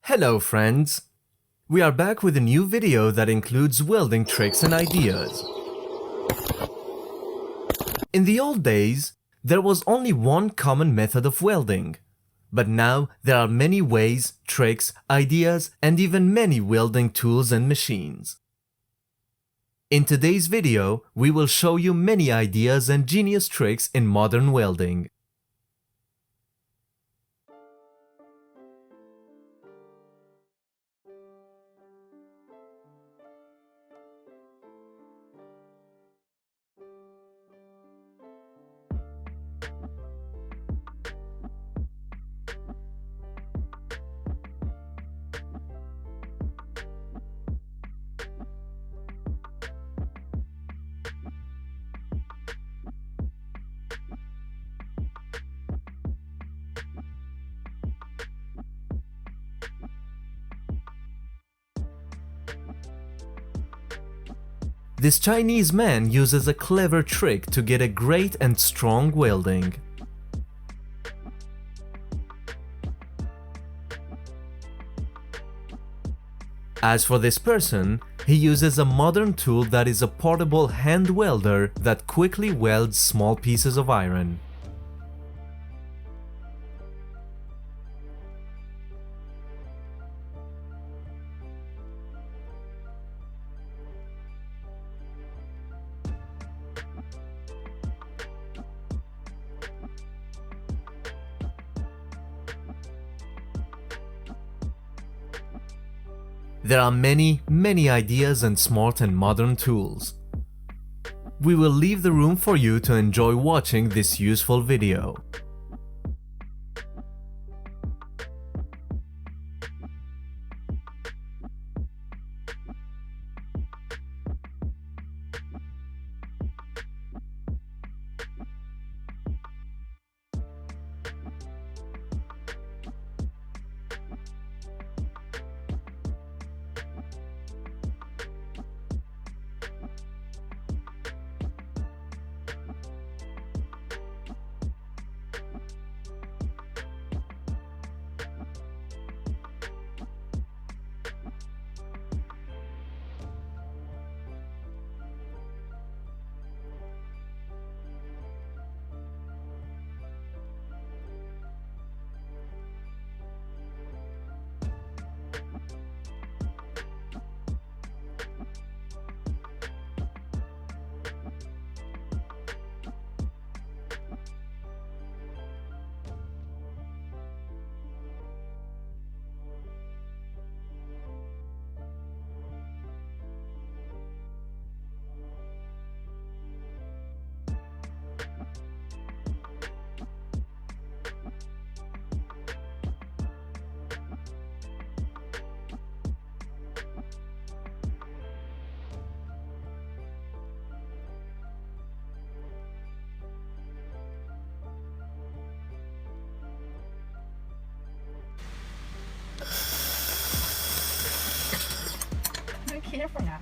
Hello friends! We are back with a new video that includes welding tricks and ideas. In the old days, there was only one common method of welding. But now there are many ways, tricks, ideas, and even many welding tools and machines. In today's video, we will show you many ideas and genius tricks in modern welding. This Chinese man uses a clever trick to get a great and strong welding. As for this person, he uses a modern tool that is a portable hand welder that quickly welds small pieces of iron. There are many ideas and smart and modern tools. We will leave the room for you to enjoy watching this useful video. Here for now.